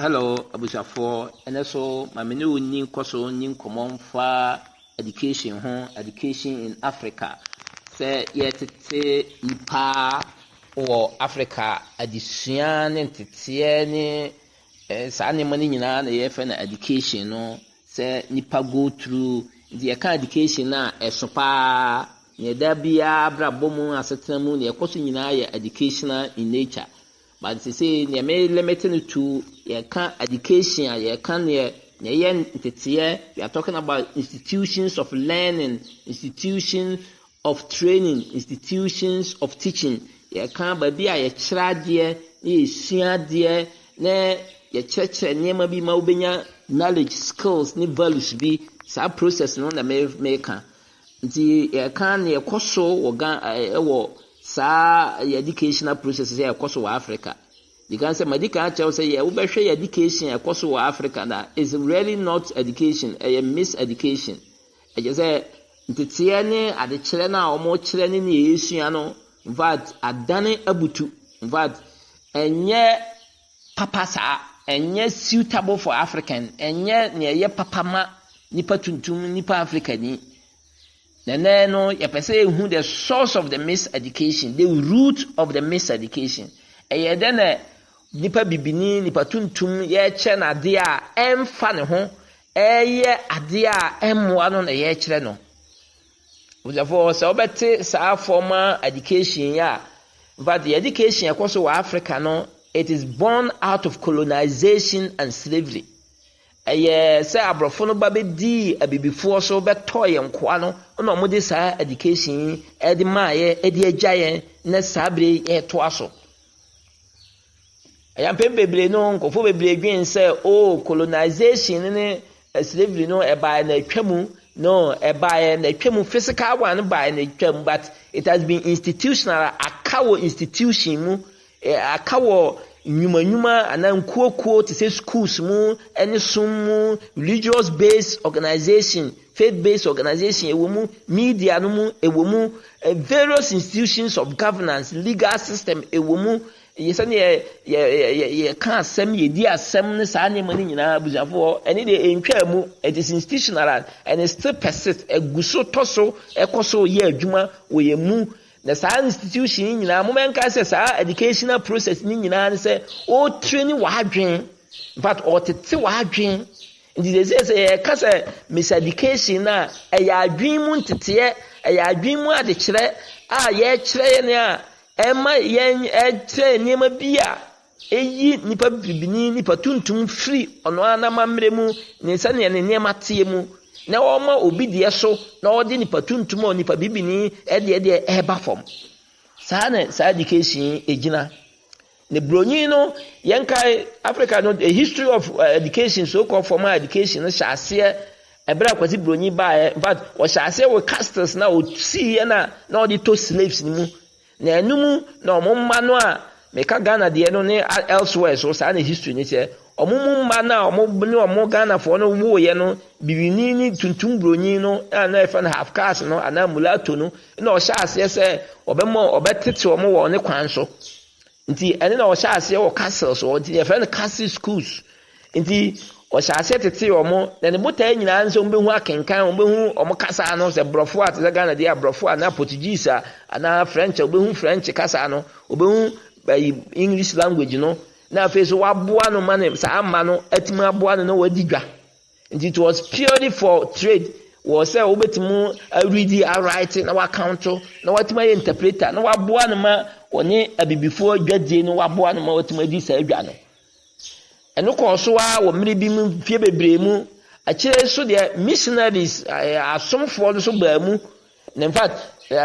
Hello, Abusafo. And so, my menu nin koso nin common for education in Africa. Say yet nipa or Africa addition and titiani sani money na na education no say nipa go through the education na esopa ne da bia bra bomu asetena mu ne koso nyina ya educational in nature. But they say they may limit it to education, we are talking about institutions of learning, institutions of training, institutions of teaching. You can't be a child there, you see there, your church name be mobile knowledge, skills, ni values be some process no na maker. The can ye koso or sa educational process here across Africa. You can say medical actually say yeah, we share education across Africa that is really not education, a miseducation. I just say ntitiane ade kire na omo kire ni na yesua no vat adane abutu vat enye papa sa enye suitable for African enye na ye papa ma nipa tuntum nipa Africa ni. No, you say who the source of the miseducation, the root of the miseducation. And then nipa bibini, nipa tuntum, ye chen adia, emfa ho, ye adia, emwano na ye chre no. Therefore, so obete sa formal education ya, but the education across Africa no, it is born out of colonization and slavery. Say abrofo no ba be di abibifo so be toy nkwa no na mo de sa education e de maaye e de agyaye na sabre e to aso ayam pembebre no nkofo bebre dwen say colonization ne slavery no e ba na atwamu no e ba na atwamu physical one ba na atwamu but it has been institutional akawo institution mu akawo nyuma anankuokuo to say schools mu any sum religious based organization faith based organization ewomu media no mu ewomu various institutions of governance legal system ewomu yesane ye kan asem ye di asem ne sa ne mani nyina abujafo ene de entwa mu it is institutional and it still persists eguso toso ekoso ye adwuma wo ye mu na sa institution nyina mo menka se sa educational process ni nyina ne se o training wa adwen but o tete wa adwen ndi they say ka se miseducation na ya adwen mu ntete ya adwen mu ade kire a ye kire ne a ema ye niema bia eyi nipa bibini nipa tuntum free ono anama mremu ne sa ne niema tie mu na oma obi de so na odi nipa tuntum o nipa bibini ede eba form sa education ejina ne bronyi no yenkai Africa no a history of education so called formal education no shase ebra kwati bronyi ba but o shase we castles na o see na odi to slaves ni mu na enum na omumma no a meka Ghana de no ne elsewhere so sa na history ni che omumma na omo Ghana for no wo ye no bibini ni tuntum bronyi no na efa na half caste no ana mulato no na o shase se obemo obetete omo wo ne kwan so nti ene na o shase wo castles o nti efa na castle schools nti o shase tete omo na ne botai nyina nso mbehu akenkan obehu omo kasa no se brofo at ze Ghana dia brofo ana Portuguese ana French obehu French kasa no obehu English language no na face waboa no man sa ama no atima aboa no wadi dwa nti it was purely for trade was say obetimu read write na wa count na watima interpreter na waboa no ma one abibifo dwadie no waboa no ma watima di sa adwa no eno ko so wa wo mmiri bi mu fie bebre mu a kire so de missionaries asomfo so ba mu in fact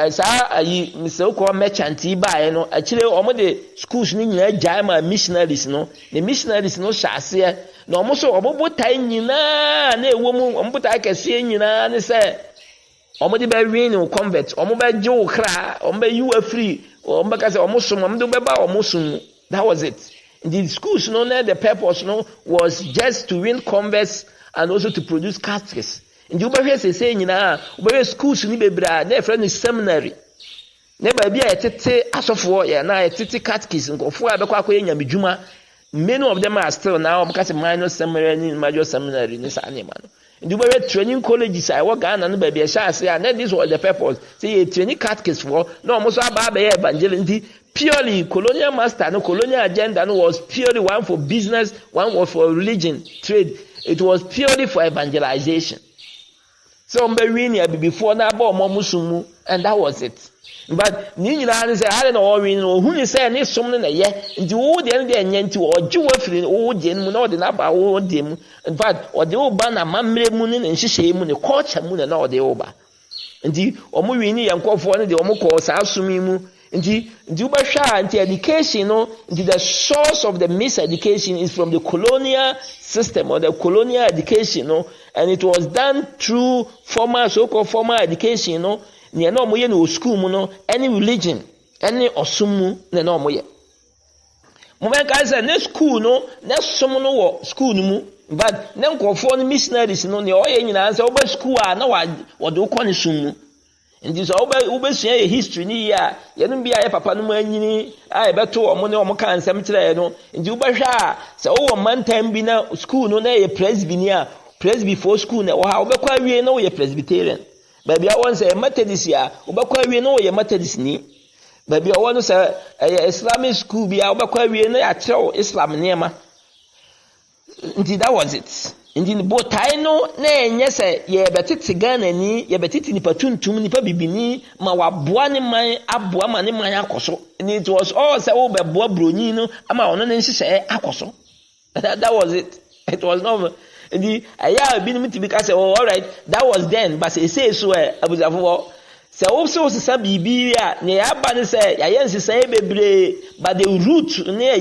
sa ayi misel ko merchant ba no a kire omo de schools ni nyina jaima missionaries no the missionaries no shase na omo so omo botai nyina na ewo mu omo botai kese nyina ne se omo de ba win convert omo ba je wo kra omo ba you free omo ba kase omo so omo de ba omo so that was it. The schools no the purpose no was just to win converts and also to produce catechists. In the Uber say nyina Uber schools ni bebra na friend seminary na ba bia etete asofo ya na etete catechists nkofo abekwa akoye nyamedwuma many of them are still now because minor seminary major seminary in Sanimano. And you were training colleges, I work on and baby, I say, and then this was the purpose. See, a training catechist for no almost about evangelism, purely colonial master, no colonial agenda, no was purely one for business, one was for religion, trade. It was purely for evangelization. So before that, and that was it. But Nina said, I don't know, who is saying this something a year, and you would end the end or Jew old dim, not the number old dim, and but or the old banner, Mamre Moon, and she say moon, a coach, moon, and all the over. And the Omuini and call for the Omoko, Sasumimu, and the Dubasha and the education, the source of the miseducation is from the colonial system or the colonial education, and it was done through formal, so-called formal education, Ni no mo ye no school mu no any religion any osumu na no mo ye mo ben ka say na school no na som no wo school mu but na nkofo no missionaries no ne oye nyina say oba school a na wo de ko ne sum ndi so oba sua ye history ni ya ye no bia ye papa no mu anyini a ye beto omo ne omo kan nsem kire ye no ndi oba hwa a say wo mantam bi na school no na ye presby for school na wo ha obekwa wie na wo ye presbyterian. Baby, I want to say Methodist ya. Ubakwa we know ye Methodist ni. Baby, I want to say Islamic school be ubakwa we know ya Islam nema. Indeed, that was it. Indeed, both I know ne nyese ye betiti Ghana ni ye betiti ni patuntum ni pa bibini ma waboa ne man aboa ma ne man akoso. And it was all say o beboa broni no ama ono ne nhihye akoso. That was it. It was not. The aya bi ni tibi ka say, oh, all right, that was then, but say so abuzafo say also say bibi a ne ya ba ne say ya yen say bebre but the root ne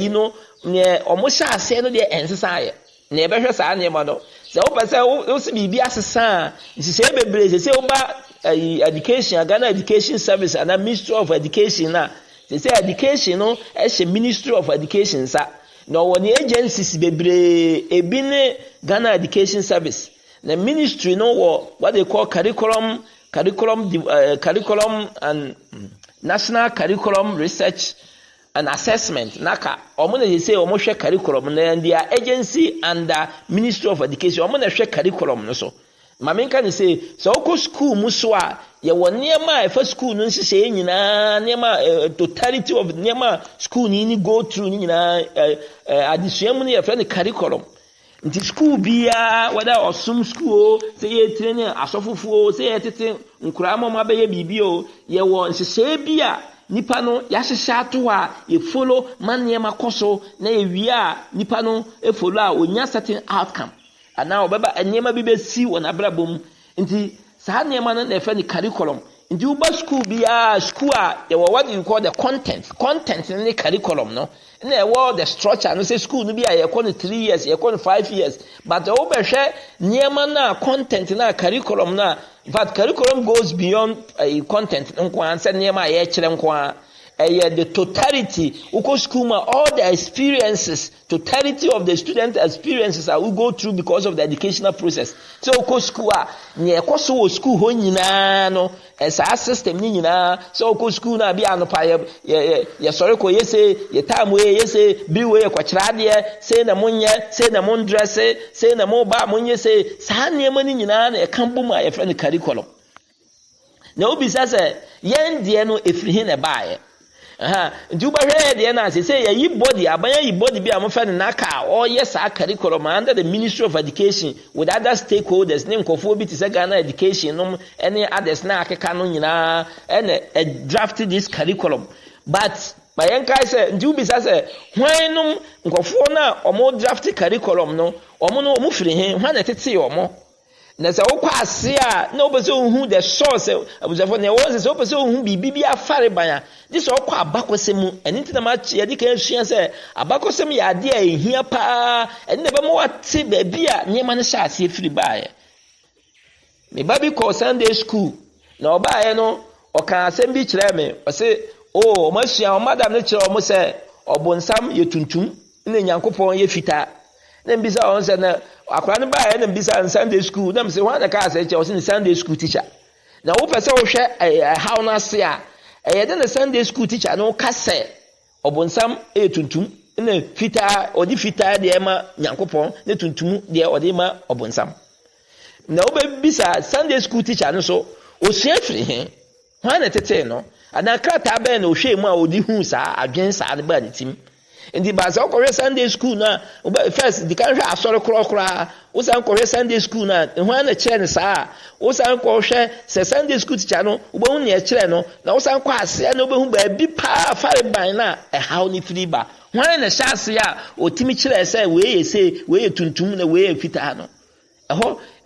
ne omo sha ase no de ensesa ye ne be hwe sa ne ma no say o pa say o se bibi asesa say bebre say oba education Ghana Education Service and Ministry of Education na say education no e she Ministry of Education sa no one agencies bebre ebine Ghana Education Service the ministry no what they call curriculum and national curriculum research and assessment naka omo na say omo hwe curriculum na their agency under Ministry of Education omo na hwe curriculum no so mamenka ne say so ko school mu so a ye woniema e fa school no nhye nyina niema totality of niema school ni go through ni nyina adisuamu ne ye fa ne curriculum nti school bia whether osum school say ye training asofufu say ye tete nkura mama be ye bibio ye wo nhye bia nipa no ya hyehye ato a ye follow man niema koso na ye wi a nipa no e follow a onya certain outcome ana obeba niema bi be si wona brabom nti sa niema no na efa ni curriculum nti uba school bia school a ye what you call the content in the curriculum no na e the structure no say school no bia ye call 3 years ye call 5 years but obehwe niema na content na curriculum na but curriculum goes beyond content nko anse niema ye kire nko the totality uko school ma all the experiences totality of the student experiences that we go through because of the educational process so uko school a ne ekoso school ho nyina no esa system ni nyina so uko school na bia no pa ye sori ko yese ye time we yese bi we kwakira de say na monye say na mon dress say na mo ba monye say sa niema ni nyina na e kan bom a ye friend curriculum na obi say yen de no efrihin e baaye nti ubahwe de na say ya yi body abanya yi body bi amfa ne naka or yes a curriculum under the Ministry of Education with other stakeholders ne nkofo bi tise Ghana Education no any others na akeka no nyina and drafted this curriculum but bayan kai say nti ubi say hwanum nkofo na omo draft curriculum no omo no omo firi hen hwan na tete omo na say okwase a na obeso hu the source abuzafo na won say obeso hu bibi afare banya this okwa abakosem eni tina ma ye di kan sua say abakosem ya ade a ehia pa eni na be mo wate ba bia niema ne sha ase firi baaye me baby call Sunday school na obaaye no oka asem bi kire me o say oh masua o madam ne kire o mo say obonsam ye tuntum na nyankopon ye fita na mbisa on say na akwa ne baaye na mbisa Sunday school na mse wan na ka say che o say Sunday school teacher na wo pese wo hwe how na se a the Sunday school teacher no ka say obonsam tuntum ne fita odi fita de ma Nyankopon ne tuntum de odi ma obonsam na obebisa Sunday school teacher no so osua firi he hwan na tete no ana krata ba na ohwe mu a odi hu saa adwen saa ne ba ne tim ndi ba so ko Sunday school na first di kan hwe asore krokra wo san ko Sunday school na hwan na kire ne saa wo san ko hwe se Sunday school teacher no wo hu ne kire no na wo san ko ase na wo hu ba bi pa fare ban na how ni firi ba hwan na hyase a otimi kire se we tuntum na we fita no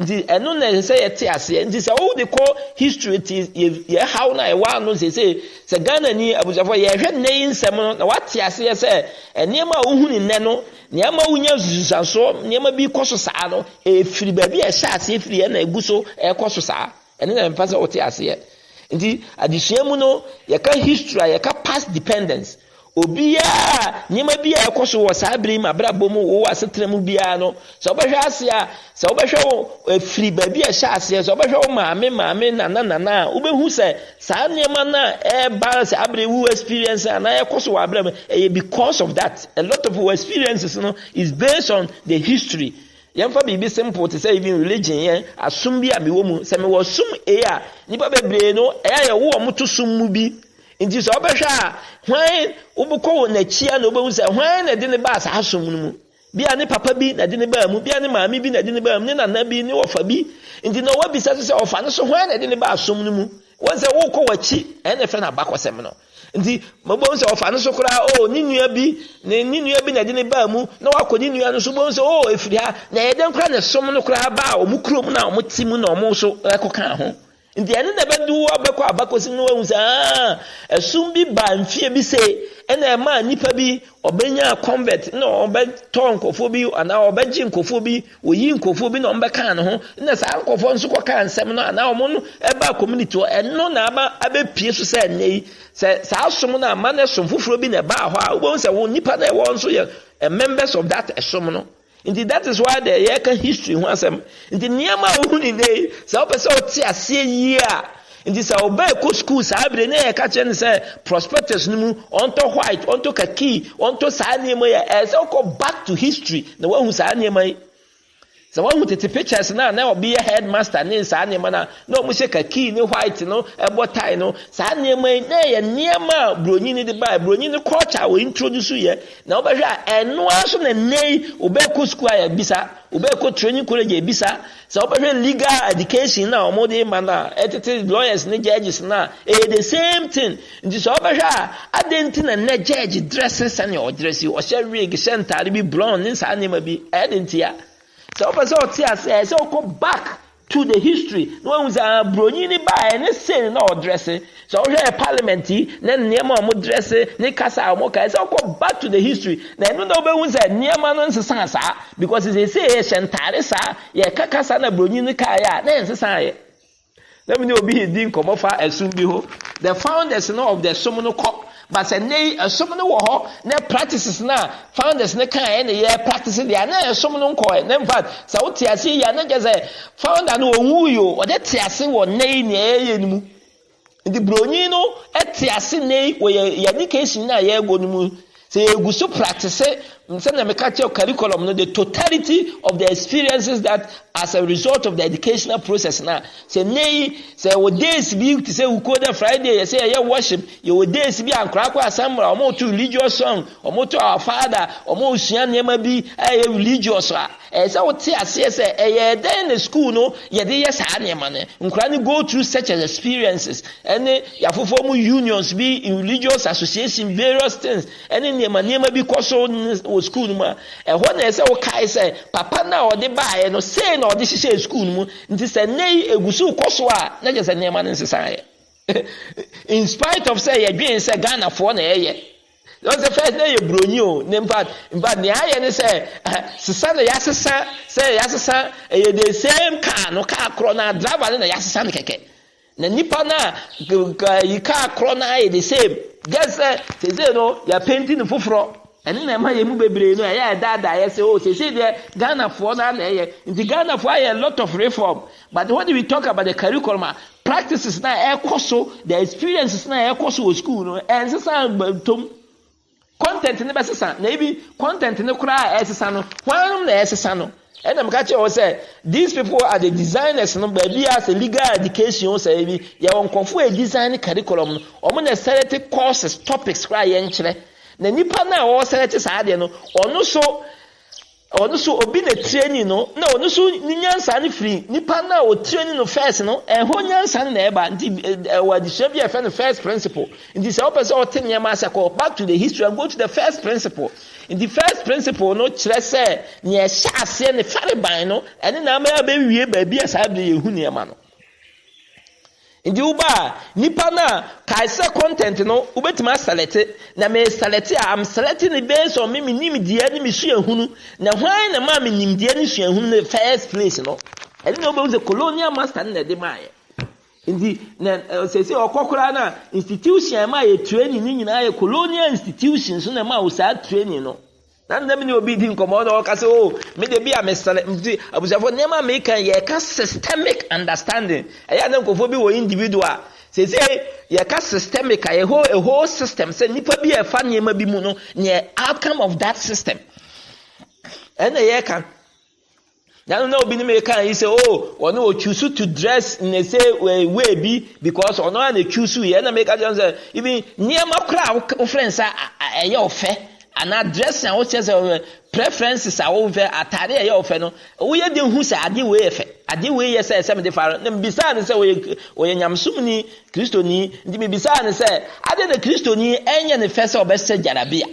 ndi eno na say yete ase ndi say all the call history it is ye how na e wa no say Ghana ni abujafo ye hwe ne nsem no na wate ase say enema ohunu nne no niama unya zuzaso niama bi koso saa no efiri ba bi e hye ase efiri e na eguso e koso saa ene na mpa say wote ase ndi adisuamu no ye ka history ye ka past dependence obiya nyema biya ekoso wo sabiri ma brabo mu wo asetremu biya no so obehwe ase a so obehwe efiri ba biya hye ase so obehwe wo maame na obehu se sa nyema na e balance abiri wu experience na ekoso wa brabo because of that a lot of our experiences no is based on the history yemfa bibi simple to say even religion yen asum bi a me wo mu se me wo sum a nipa bebre no ye wo omoto sum mu bi nti so obehwa hwan ubuko na chia na obehu se hwan na de ne ba sa asom mu bia ne papa bi na de ne ba mu bia ne maami bi na de ne ba mu ne nana bi ne wofa bi nti no wabisa se ofa no so hwan na de ne ba asom mu won se wo ko wachi ene fe na bakosem no nti mabo se ofa no so kura ni nua bi na de ne ba mu na wakọ ni nua no so bo se efiri ha na ye den kura ne som no kura ba o mu krom na o mu timu na o mu so ekoka ho ndi ene na bedu abekọ abakosi no wu sa esum bi ba mfie bi se ena ma nipa bi obenya convert no obeton nkofo bi ana obeji nkofo bi oyi nkofo bi na ombeka no ho na sa nkofo nso ko kan nsem no ana omo no eba community eno na aba abepie so se nei se sa asom na ama na som fufuro bi na ba ho a obo se wo nipa na e wo nso ye members of that esom no. Indeed, that is why the Yeka history wants them. Indeed, Niama Uni Day, so Tia see year. Indeed, so Beko schools, I be near catch and say prospectus nu onto white, onto kaki, onto Sani Maya, as I go back to history, the one who's Sani May. So one who take pictures now be a headmaster, name Sani Mana, no Museka key, no white, no, a botai, no, Sani May, nay, and Niama, Brunini the Bible, Brunini culture will introduce you. Now, but and no answer and nay, Ubeko Squire Bisa, Ubeko Training College Bisa, so legal education now, more than mana, edited lawyers, and judges now, the same thing. This over here, I didn't think a net judge dresses and your dress you or shall rig, sent to be blonde, and Sani may be added here. So Tia says, go back to the history. No one was a Brunini by any sin or dressing. So here parliamenty, then Niama dressing, Nikasa Moka. So go back to the history. Then no one said Niaman Sansa because they say Shantarisa, yeah, Kakasana Brunini Kaya, then Sasai. Let me know be didn't come off and soon be the founders of the Somono Cop. But say nay a summon war ne practices na founders ne kan any year practice dia na summon ko ne fact say what tiase ya na just say founder no wu yo o de tiase wo nay ne ye nimu ndi broni no etiase nei wo ya education na ye go nimu say eguso practice say na me catch your curriculum no the totality of the experiences that as a result of the educational process now say nay say what days be to say we call that Friday say yeah worship your days be ankra kwa assembly or to religious song or to our father or mo usua nema bi religious say what say then the school no ye dey yes ha nema ne nkra ni go through such as experiences and ya form unions be in religious association various things and nema bi koso school ma ho na say o kai say papa na o de bae no say na o de hye school mu nti say nei egusu koso a na je say nema ne nsesan in spite of say ye dwen say Ghana for na ye don't say first na ye broni o in fact ne aye ne say sesa na yasesa say yasesa ye the same car no car kro na driver na yasesa ne keke na nipa na yi car kro na ye the same just say no ya painting fufuro ene na ma yemu bebre no ya dada ya say oh say there Ghana for na ye in the Ghana for a lot of reform but when we talk about the curriculum practices na e koso the experiences na e koso school no and say tom content ne besesa na ebi content ne kura esesa no hwanum na esesa no and I'm catching you say these people are the designers no baby as a legal education say bi ya won konfo a design curriculum no omo na select courses topics kra ye nkyere na nipa na o select saade no ono so obi na training no na ono so nyansa ne free nipa na o training no first no ho nyansa na eba nti wa di shape ya first principle nti say opese o tin yama say go back to the history and go to the first principle. In the first principle no kyerɛ sɛ ne ɛhyɛ ase ne fare no ɛne na ama be wie baabi asabe ye hu ne ma no ndi uba nipa na kaisa content no ubetuma select na me select am selecting the based on me nim die ne me sua hunu na hwan na ma me nim die ne sua hunu ne first place no ɛne na obe colonial master na de maaye ndi na sese okokora na institution ma ye training ni nyina ye colonial institutions na ma wo sa training no na ndem ni obi din komo na okase me de bia me sele mti abusafo nema me kan ye ka systemic understanding eya na nkofo bi wo individual sese ye ka systemic a whole system say nipa bi e fa nema bi mu no ne outcome of that system and ye kan now no be me can he say ono o choose to dress in a say way be because ono na choose ye na make say even niema kra o friends a ye ofe and address and what says preferences are over atare ye ofe no wo ye de hu say ade we efe ade we ye say me de far na bisa ne say we nyamsumni kristoni ndi me bisa ne say ade na kristoni enye ne fese obese jarabia.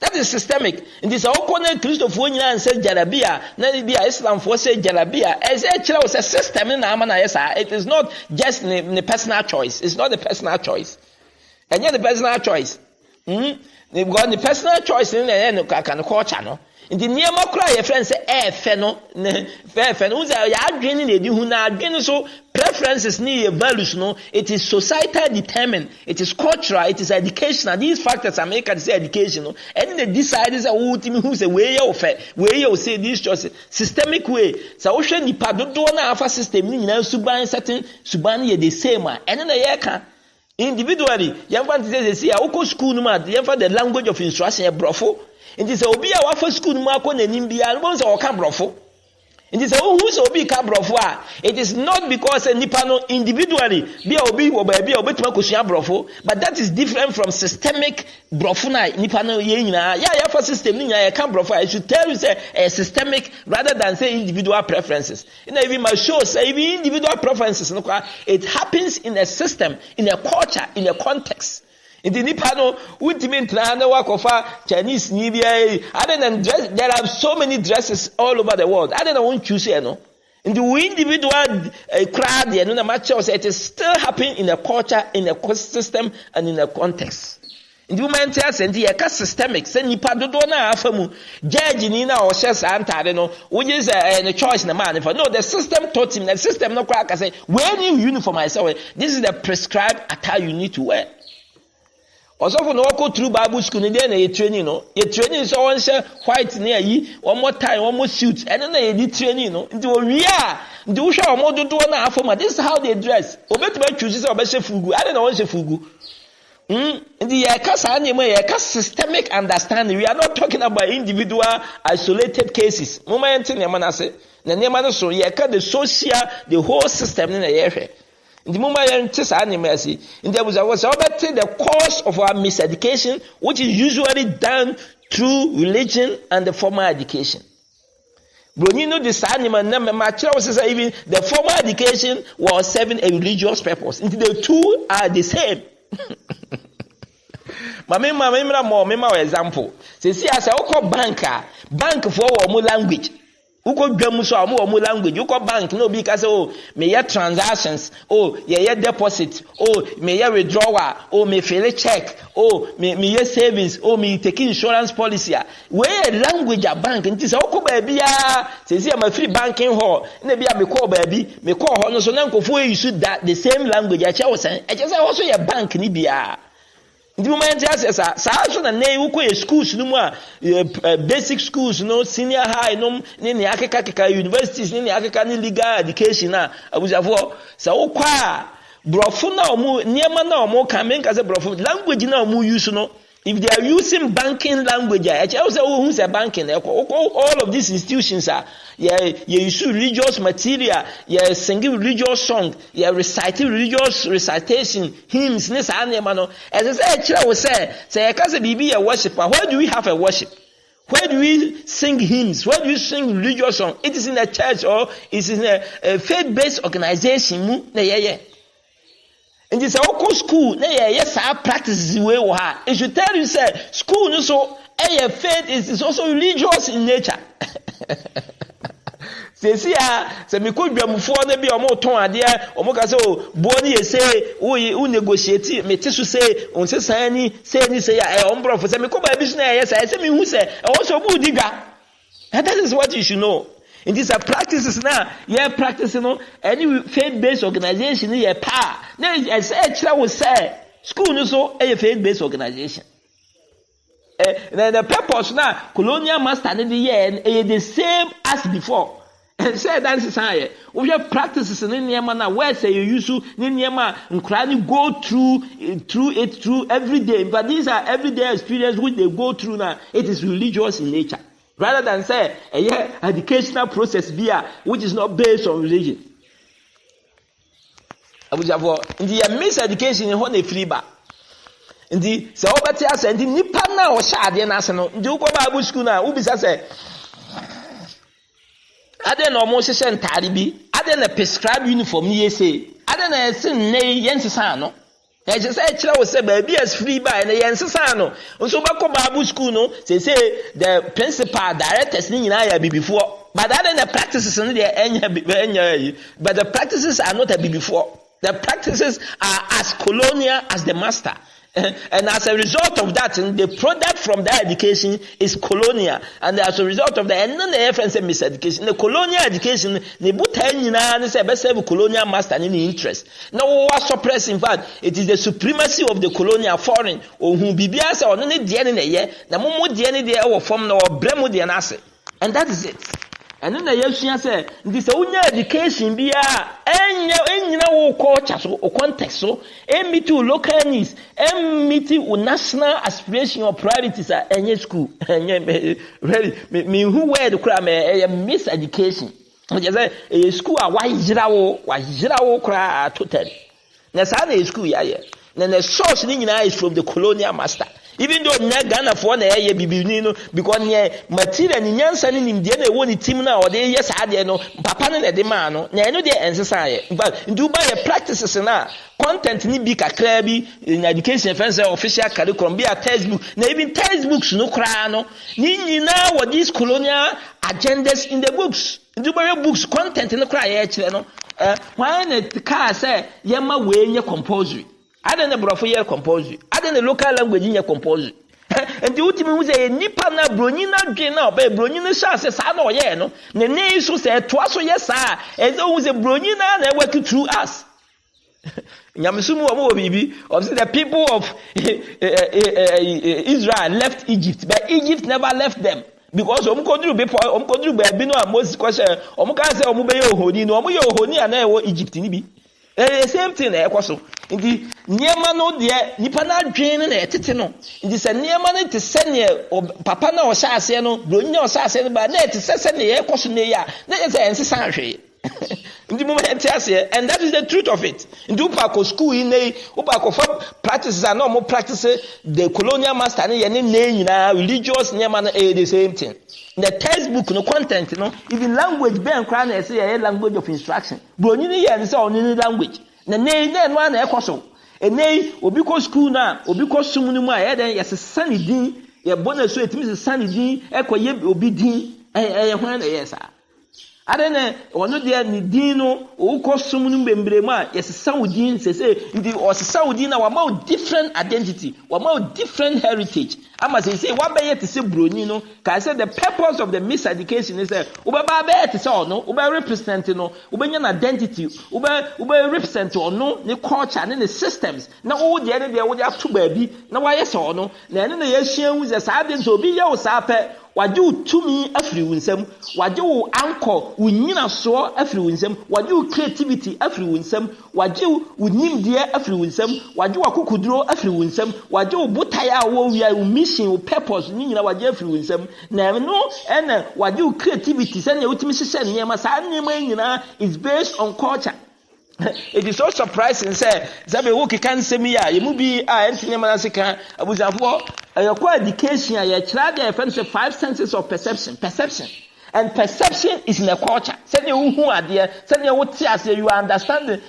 That is systemic. In this opponent Christopher nyina and say jarabia na bia Islam for say jarabia as a chira was a system na ama na yesa. It is not just the personal choice. It's not the personal choice. And yet the personal choice. They've got the personal choice in the end can culture no. In the near cry your friend say fe no who's ya dreaming they do na dreaming so preferences need values no. It is societal determined, it is cultural, it is educational. These factors are make say education no. And they decide is a who's a way of where you say this choice systemic way. So ocean ni padodo na afa system ni nyina suban certain suban ye the same and then ye can individually you want to say a school no ma you the language of instruction e brofo. It is obi a wafa school mu akọ nanim bia no say o ka brofo. It is who so obi ka brofo a it is not because nipa no individually bia obi wo ba bia obetuma kosua brofo, but that is different from systemic brofo na nipa no ye nyina ya for system ni nyina ya ka brofo. I should tell you say systemic rather than say individual preferences. You know, even my show say even individual preferences no it happens in a system, in a culture, in a context. In the Nipano, Chinese New Year, other than dress, there are so many dresses all over the world. I don't know what you say, no. In the individual crowd, no matter what, it is still happening in a culture, in a system, and in a context. In the moment, yes, and the systemic, send Nipado na afamu, judge Nina or Shas Antare, which is a choice in the man. No, the system taught him, the system no crack. I say, wear new uniform, I say, this is the prescribed attire you need to wear. Also for no go through Bible school ni na ye training no ye training so won share white na yi one more time one more suit and na ye di training no nti o wi a nti wo hwa o dodo na afoma. This is how they dress. Obetima choose say obehye fugu ade na won hye fugu nti ye ka sa na ye ka systemic understanding. We are not talking about individual isolated cases. Moment na ma na se na nema no so ye ka the social the whole system na ye hwe. In the moment in there was the cause of our miseducation, which is usually done through religion and the formal education. But you know this animal even the formal education was serving a religious purpose. The two are the same. Mama example. Say see as I bank for more language. Uko dwamu so amu language uko bank no bi ka say me ye transactions ye deposit me ye withdrawal me fill check me ye savings me take insurance policy where language a bank nti say uko ba bia say am free banking hall na bia me call ba bi me call ho no so na nkofo use that the same language a che wo say also ye bank ni bia. The moment yes so na nay uko ye schools no mu a basic schools no senior high no ni akeka universities ni akeka ni legal education na abusafo sa ukwa brofo na omu niema na omu kan men ka se brofo language na omu use no if they are using banking language, who's a banking? All of these institutions are you use religious material, you singing religious song, you reciting religious recitation, hymns, this and that. As I said, I will say I can't be a worshiper. Where do we have a worship? Where do we sing hymns? Where do we sing religious song? It is in a church or it is in a faith-based organization. And this our school, yes, our practices way or her. It should tell you, say, school so faith is also religious in nature. Say, me could be before they be a more ton idea, or more so, Bonnie say, who negotiate, me to say, on say, I umbra for some business, yes, I say me who say, also good digger. And that is what you should know. And these are practices now. Practicing any faith-based organization, power. Now, as I will say, school is also a faith-based organization. Then the purpose now, colonial master in the year, the same as before. And say that is higher. We have practices in Niama now where say you use to Niama and go through every day. But these are everyday experiences which they go through now. It is religious in nature. Rather than say a educational process which is not based on religion. I would have in the miseducation in one free bar. In the Saobatia and the Nipana or Shadi and Asano, do go Bible school now, who be say. I don't know Moses and Talibi. I don't know prescribed uniform, ye say. I don't know sin nay Yensano. I just said, I was say, baby, as free by the Yensano. So back on Bible school, no, say the principal directors in I be before. But I don't know practices in the but the practices are not a be before. The practices are as colonial as the master. And as a result of that, the product from that education is colonial. And as a result of that, and then the reference miseducation, the colonial education, the Bhutan is a best colonial master in the interest. Now, what suppress, in fact, it is the supremacy of the colonial foreign, or whom Bibiasa or any DNA in a year, the Momo DNA there or from or Bremo the Anase. And that is it. And then the Yoshia said, this only education be any culture or context, so meet to local needs, meeting national aspiration or priorities at any school. Really, me who wear the crime a miseducation. A school a why cry totally. Nasana school, then the source is from the colonial master. Even though Ghana for the air because material in Yansan in Indiana won it team now or they yes had no papa and the man no they answer but do buy a practices now content ni be kakrabi in education fence official curriculum be a textbook na even textbooks no cry no ni now what these colonial agendas in the books do buy books content no cry no why the car say yema we compulsory. I don't know brofo compulsory. I don't know local language in compulsory. And the ultimate say nipa na bronina dwen na oba bronina chance sa na oye no. Ne ne so say toa so yes sa. And so say bronina na work through us. Nyamsumu omo bibi of the people of Israel left Egypt, but Egypt never left them. Because omkodru be no Moses question omka say omo be ohoni no omo ye ohoni ana e Egypt ni bi. The same thing so. In the Niema no dear Nipana drain and etete no. In this a Niema to send or Papa or Saseno, Bruno Sassen, but net to send the air questionnaire. That is the answer. In the moment, and that is the truth of it. In Dupako school in a Upako practices are no more practices the colonial master and religious Niema the same thing. The textbook no content, even language ben cry say a language of instruction. Brunini and so on in language. The name then one equal. A nay Obiko school now, Obiko Sumunuma, then yes a sunny dean, a bonus so it means a sunny dean, echo ye obi dean, and yes. I don't know, or not there ni dino, or costumum bembrema, yes, Saudin says, the or Saudin our more different identity, or more different heritage. I must say, what by to say Brunino, can I say the purpose of the miseducation is that Uba is all no, Uba representing no, Ubanian identity, Uba represent or no, the culture and the systems. Now all the other they would have to baby, now why yes or no, then the Asian was a sardine to be your sape, wagye wo tumi afiri wo nsam, wagye wo anchor wo nyinasoɔ afiri wo nsam, wagye wo creativity afiri wo nsam, wagye wo nimdeɛ afiri wo nsam, wagye wo akokuduro afiri wo nsam, wagye wo botae a wo wia wo mission wo purpose ni nyina wagye afiri wo nsam. Na no ɛna wagye wo creativity sɛ ne wotumi hyehyɛ nneɛma saa nneɛma nyina is based on culture. It is so surprising say Zabe wo keka nsɛm yi a yemu bi a ɛntinye ma naseka abuzafo ayɔkɔ education a yɛkyerɛ de ɛfɛn sɛ 5 senses of perception. And perception is in the culture. Send you who are there, send you what you understand the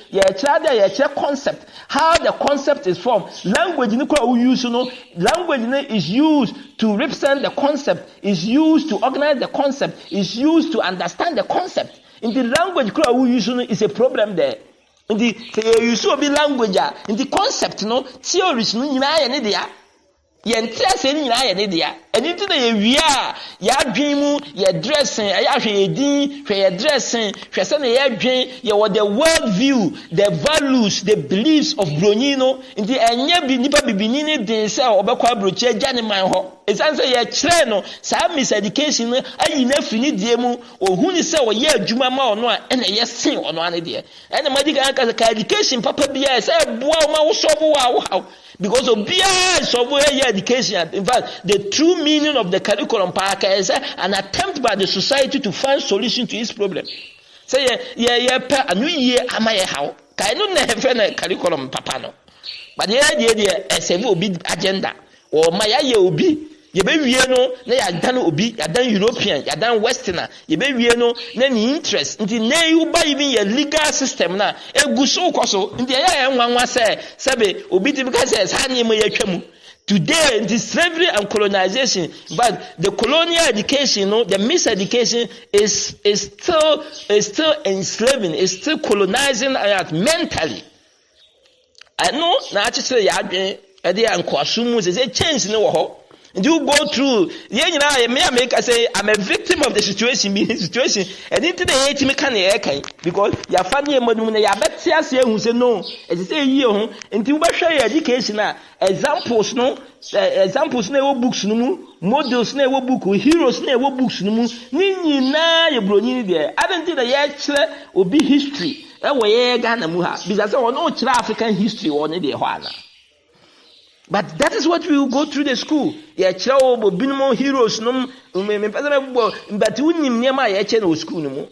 concept, how the concept is formed. Language we use, language is used to represent the concept, is used to organize the concept, is used to understand the concept. In the language we use is a problem there. In the use of the language, in the concept, theories, yɛntia sɛ ni nyinaa yɛ ne dea ɛni ti na yɛ wia yɛ adwen mu yɛ dressing ɛyɛ ahwɛ yɛ din hwɛ yɛ dressing hwɛ sɛ na yɛ adwen yɛ wɔ the world view the values the beliefs of broni no nti ɛnyɛ bi nipa bibini ne den sɛ ɔbɛkɔ aburokyi agya ne man hɔ ɛsan sɛ yɛ kyerɛ no saa miseducation no ayi na firi ne die mu ohun ni sɛ wɔyɛ adwuma ma ɔno a ɛna yɛ sen ɔno ane deɛ ɛna madi kan ka education papa bia sɛ ɛboa ma wo sɔbo wa because obia is over here education. In fact, the true meaning of the curriculum pack is an attempt by the society to find solution to its problem. Say per a new year am I how? Can you never curriculum papa no? But the idea is a big agenda or my obi. You be no na ya dan obi ya dan European ya dan Westerner you be no na ni interest nti na you buy even your legal system na eguso koso nti ya nwanwa sebe obi ti because say na ma ya twam today in this slavery and colonization but the colonial education the miseducation is still enslaving is still colonizing us mentally. I know na actually ya adwen e dey ankwasum say change ne wo ho. And you go through, I say, I'm a victim of the situation, and into the 80 mechanic, because you're funny, and you're better, who say no, as I say, you, and you share your education, examples, no books, no models, no book, heroes, no books, no Nini na, you brony there. I don't think the year will be history. That way, Ghana Muha, because I know African history or any Hwana. But that is what we will go through the school. Yeah, child, binimo heroes, no, but we need near my no school no more.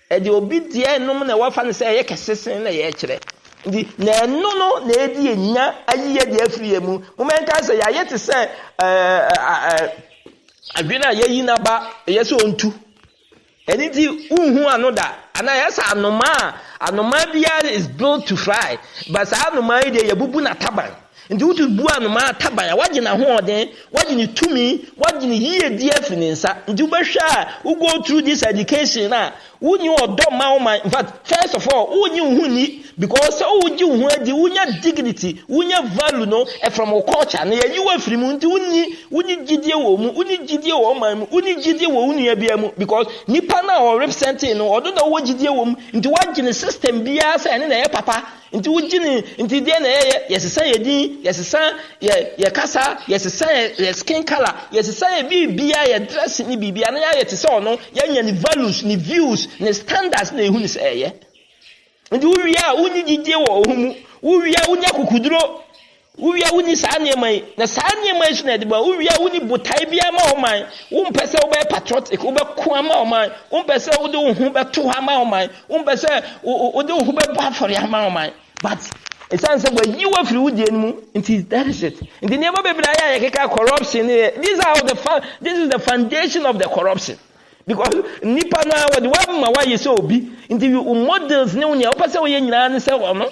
And the obedient no man, what fan say, Cassin, a yetcher. The no, lady, na, a year, dear free mu. Moment I say, I yet to say, I've been a yinaba, yes, on two. And it's who are not that. And I ask, Anomabia is built to fly, but I know my idea, Bubuna Taban. And you to bua no ma tabaya wagina ho den wagini tumi wagini yie die fininsa ndu behwa who go through this education na wunyi odo ma man in fact first of all wunyi huni because wunyi hu adi wunya dignity wunya value no from a culture na ye yiwa firi mu ndu wunyi gidie wo mu wunyi gidie wo man mu wunyi gidie wo unu bia mu because nipa na o representing no odo da wo gidie wo mu ndu wagini system bia say ne na ye papa nti wugini nti de na yesesa yedin yesesa ye kasa yesesa ye skin color yesesa ye bibia ye dress ni bibia na ye tese ono ye ni values ni views ni standards na ehu ni say ye nti wuwia wuni gidie wo ohumu wuwia wunya kukuduro wuwia wuni saane mai na saane mai so na de ba wuwia wuni botai bia ma o man wumpese wo be patriotic wo be ko ma o man wumpese wo de wo hu be to ha ma o man wumpese wo de wo hu be ba for ya ma o man. But it sounds like you were through the that is it. And the never be corruption. This is the foundation of the corruption. Because nipa na what the one why you so be into you models no nya opasa we nyina say ono.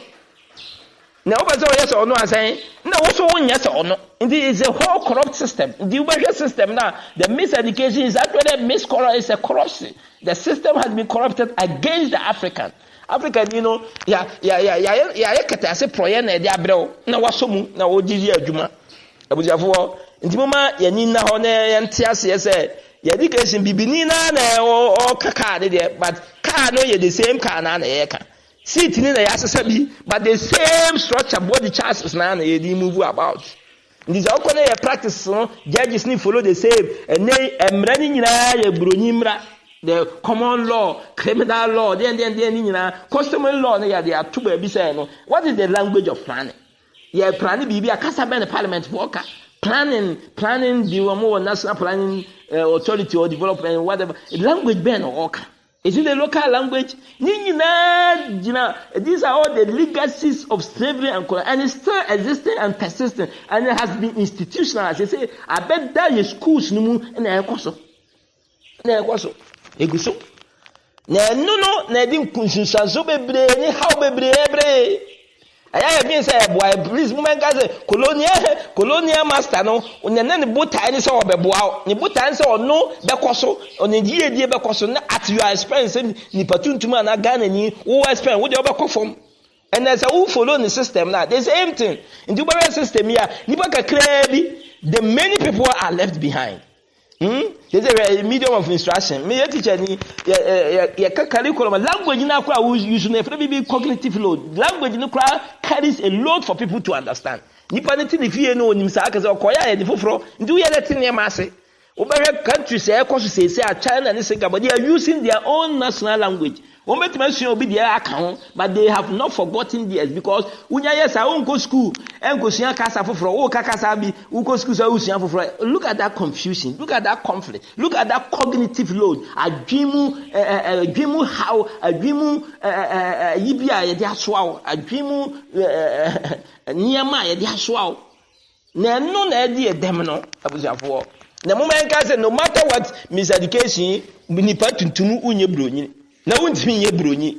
Na opasa we say ono asan na wo so nya say ono. It is a whole corrupt system. The Uber system now the miseducation is actually is a corruption. The system has been corrupted against the African, ya kata se proye na de abrɛw na wasomu na wogiri adwuma abudiafo nti mama yani na ho na yente ase ye education bibini na o kaka de but car no ye the same car na ye ka seat ni na ya sesa bi but the same structure body chassis na ye di move about This all kind of practice, judges need follow the same. And they running in the common law, criminal law, then customary law. They are two baby saying, what is the language of planning? Yeah, planning be a Casaban Parliament worker. Planning the more national planning authority or development, whatever language ban or worker. Is it a local language? These are all the legacies of slavery and it's still existing and persistent, and it has been institutionalized. They say, I bet that your schools no and I also. Eguso. No, didn't consume so be how be I have been said, boy, please, woman, colonial master, no, when the boat tiny saw a bow, the boat answer or no, Becoso, on the dear Becoso, at your expense, the platoon to man, a gun, and you who spend with your Becofom. And there's a who follow the system now. There's the same thing. In the system here, the many people are left behind. There's a medium of instruction. Me teacher ni curriculum language na kwa use na be cognitive load. Language no carries a load for people to understand. Nipa ne ti ne fie no onim sa akaze okoya ye de foforo. Ndu ye let ne ma ase. Obere countries say ekoso say China and Singapore, they are using their own national language. But they have not forgotten theirs, because unya yes I won't go school and go see kasa foforo kakasabi uko school so usia foforo. Look at that confusion, look at that conflict, look at that cognitive load. Adwimu how adwimu yibia ye de asoa adwimu niama ye de asoa na no na e de dem no abusiafo. Na moment ka say no matter what miseducation nipa tuntum unye bronyi na untimi ye bronyi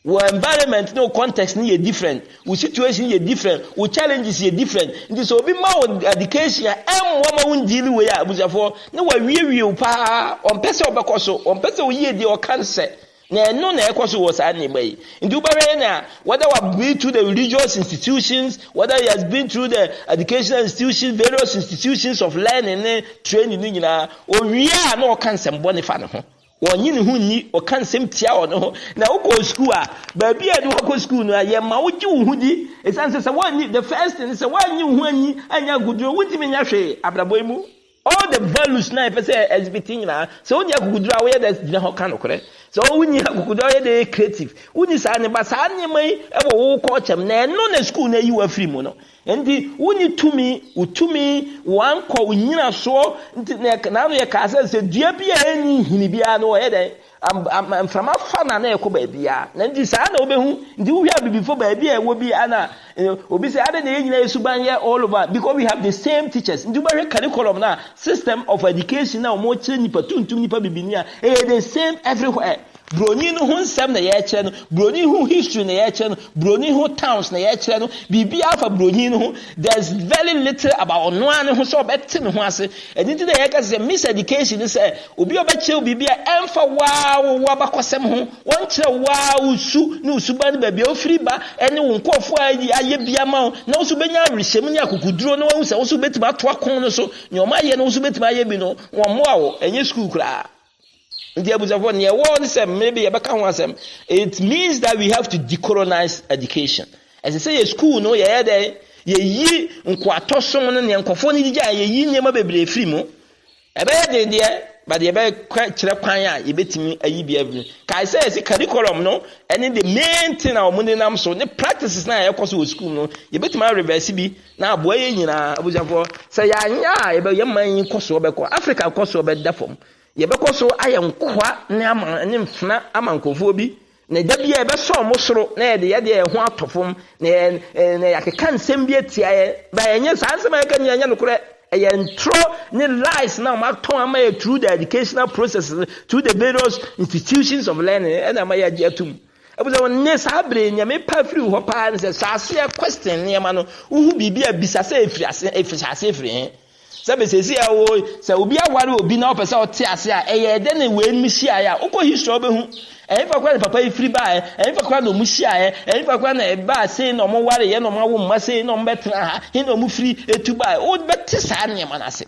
wo environment no context ni different, wo situation is different, wo challenges is different. Nti so obi ma wo education em wo ma wundili we ya abusiafo na wa wiewie pa on pese obekoso on pese wo ye de o cancer na no na ekoso wo sa ne bai. Nti ubare na whether we been to the religious institutions, whether he has been through the educational institutions, various institutions of learning training ni nyina o wia na o cancer mbone fa ne ho wonyi ne hunni o kan sem tia o no na wo school a ba bia de wo school no ye ma wo gi wo hudi esanse se wonni the first thing se wonni hu anyi anya guduro wutimi nya hwe abraboy mu all the values na e say exhibiting na so wonni aguduro a wo ye that dina ho kan okore so wonni aguduro ye de creative wonni sa ne ba sa ne mai e wo culture na no na school na yi wa free mu no endi wonni utumi wan ko unyina so na no ye ka se dua bia eni hini bia no ye den am from afa na ekọ ba bia na ndi sa na obehu ndi wo hia bibifo ba bia e wo bi ana obi se ade na ye nyina esuban ye all over, because we have the same teachers. Ndi ba curriculum na system of education na omo kire nipa tuntum nipa bibini a the same everywhere. Broni no hu nsem na ye kire no, broni hu history na ye kire no, broni hu towns na ye kire no, bibi alpha broni no. There's very little about no an hu so beti ne ho ase. Edinti na ye ka say miseducation say obi obekire bibi a emfa wa bakosem ho won kire wa usu na usuba ne ba bia ofiri ba ene wo nkofo aye bia ma na usu benya rehyem ne akukuduro no wo say usu betima to akon no so nyoma ye no usu betima aye bi no wo moa wo enye school kra. It means that we have to decolonize education. As I say, a school no ye there ye nkwato so no ne nkofo ni gya ye yi nyema bebre free mu ebe de but ye be kire kwan a ye betimi ayi bia bi kai say curriculum no and the main thing na omo nam so ne practices na ye koso school no ye betimi reverse bi na aboa ye nyina abujafo say ya nya ye be ye man koso be ko Africa koso be da fom ye be koso ayenkwa ne ama ne mfna ama nkofo bi na da bia be so mo soro na ye de ho atofom na yakeka nsem bi atia ye ba yenye sansem ya kan nya no kure entro ne lies now ma ton ama through the educational processes, through the various institutions of learning and ama ya atum abuza wonne sabre nya me pa free ho pa se sase question ne ma no uhu bibia bisase efiri free sabe sesi a wo se obi aware obi na opese o te ase a eye de ne we misia ya uko history obehu fa kwa papa ifiri ba fa kwa no musia fa kwa na ba sei no mo ware ye no mo wo mma sei no mbetra ha he no mu firi etu ba o beti sa ne manase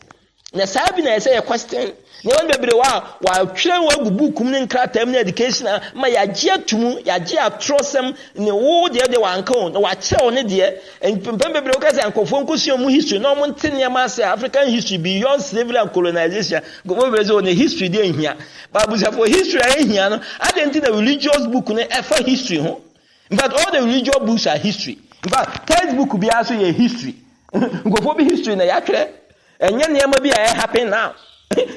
na sabi na say a question ne won bebre wa twen wa gubu kum ne nkratam ne education ma ya gye atumu ya gye atrosem ne wo de wa anka on wa kire on de empem bebre ka say ankofo nkosuo mu history no mo ntene ma say African history beyond slavery and colonization go bebre say on history de ehia babu say for history ehia no identity the religious book ne for history ho. In fact all the religious books are history. In fact textbook bi aso ye history ngofo bi history na ya kire enye niam bi a happen now.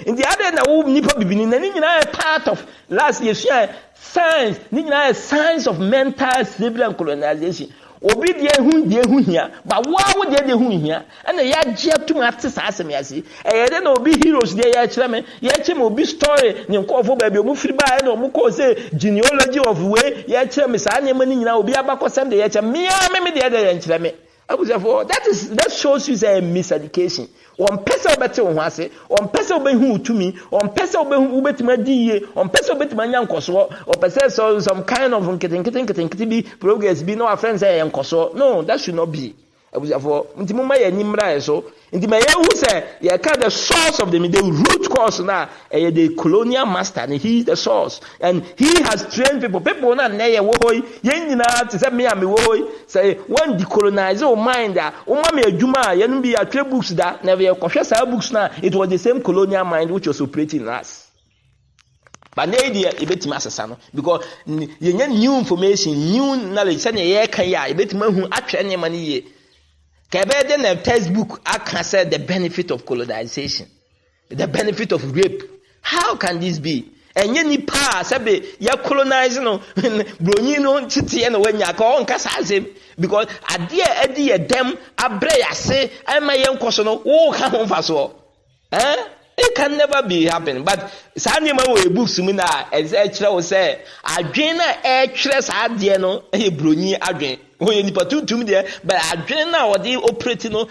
In the other na wo nipa bibini na ni nyina part of last year science ni nyina science of mental slavery and colonization. Obi de hu hia but wo de hu hia na ya gye atum ate sa asem yase e de na obi heroes de ya kire me ya kire me obi story ni nkofo ba bi omu firi ba na omu ko say genealogy of way ya kire me sa na ni nyina obi abakosem de ya kire me de ya kire me. That shows you a miseducation. One person better on hase, one person be who to me, one person be who bet my DA, one person bet my young koso, or possess some kind of getting progress be no friends and koso. No, that should not be. I was for Ntimuma Nimra so. Intima who say, yeah, the source of the root cause now, the colonial master, and he is the source. And he has trained people. People not near woy, yenina to say me and me woy, say, one decolonize your mind that, Mami Juma, yen be a 3 books that never confess our books now. It was the same colonial mind which was operating in us. But no idea ibeti masasano because you new information, new knowledge, say ye kan ya ibeti mahu atwe ne mani ye. Kebede na textbook I can say the benefit of colonization, the benefit of rape. How can this be? And ye pa sabe ya colonize no broni no titi na wanya ka on kasa asem because adie dem abre yase ama ye nkoso no wo ka ho faso. It can never be happening. But Sanima we books me na kire say adwen na kire sa ade no e broni adwen. When nipa tuntum there but adwen na odi operate no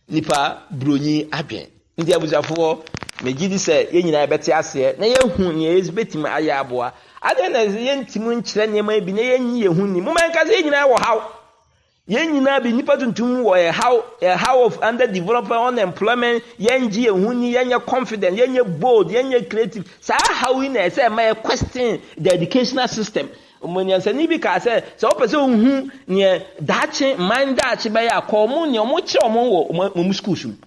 nipa broni adwen. Ndi abusafo megidi say ye nyina beti ase na ye hu ne ezbetim aya aboa. Ade na ye ntimu nkire nema bi na ye nyi ye hu ni. Mo man ka say ye nyina wo haw. Yen nyina bi nipa tuntum wo a how of underdevelopment, unemployment, yen ji ehuni, yen confident, yen bold, yen creative. Sa how we na say my question the educational system. Omoni ansa ni bi ka say so opese ohun ne dache mind dache ba ya ko mu ne omo kire omo wo mu school sum.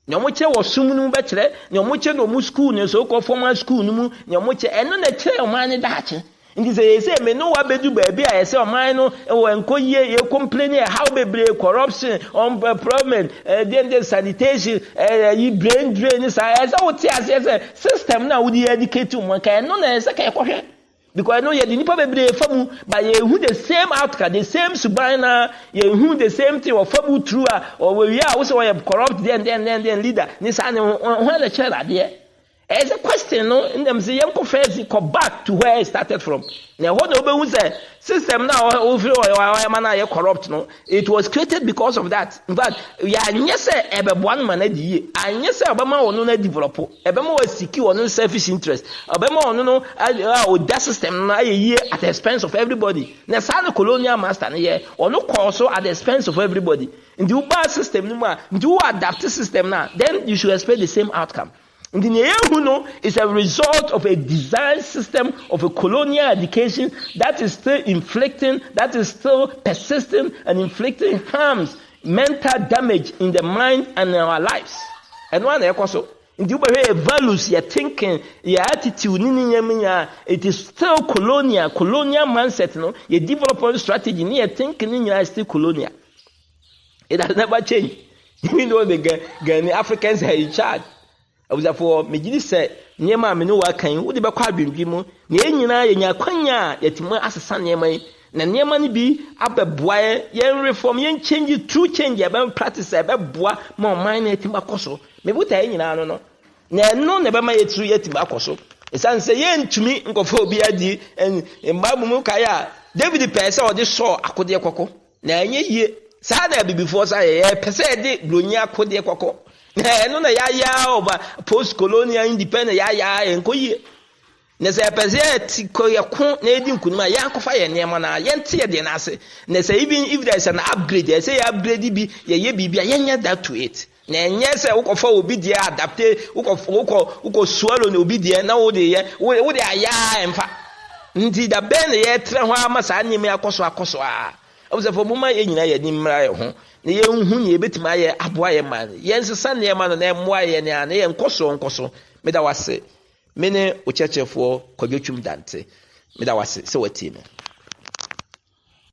Ne omo kire wo sum nu be kire, ne omo kire no mu school ne so ko formal school nu mu, ne omo kire eno na kire o man dache. Ndi say me no wa bedu ba bia ye say o man no e wo enkoye ye complain how bebre corruption unemployment then sanitation you brain drain say as o ti as system na we educate mo kan no na say ka ekohwe because no ye the nipa bebre famu but ye hu the same outcome the same subana ye hu the same thing of famu true or we are also corrupt then leader ni say no ho le chere ade. As a question, no, in them say young confess go back to where it started from. Now, what the say system now over corrupt, no, it was created because of that. In fact, we are yes, one man a year, and yes, Obama will not develop, Obama was secure on selfish interest, Obama no, that system a year at the expense of everybody. Now, the colonial master, yeah, or no also at the expense of everybody. In the Uber system, do adapt the system now, then you should expect the same outcome. And the Nehuno is a result of a design system of a colonial education that is still inflicting, that is still persisting and inflicting harms, mental damage in the mind and in our lives. And one also, in the values, your thinking, your attitude, it is still colonial mindset, no? Your development strategy, your thinking is still colonial. It has never changed. Even though the Africans are in charge. I was for me say near my menu can would be quite be mo near nyina kwanya yetimo asesa near na near money be up a boy yen reform yen change true change about practice a boy more mine etima koso me buta nyina no na no ne be ma yetru yetima koso esan say yen tumi nkofo bi adi en mbabu mu kaya David pese o de so akode kokko na enye yie sa na be before say pese de blonya akode kokko. No na ya over post colonial independent ya enkoye na se pese koye ko na edi nkunuma ya kofa ye nema na ye ntie de na ase na se even if there is an upgrade say upgrade bi ye bibia ye nya that to it na enye se ukofa obi die adapte uko swallow na obi die na wo de aya emfa nti da ben ye tre ho ama sa nyem akoso a obse fo muma ye nyina ye ni mmra ye ho na ye hu ne betima ye aboa ye man ye nsesa ne ma no na emmoa ye ne ana ye nkoso meda wase mene ochechefo kwadwetwum dante meda wase se watie me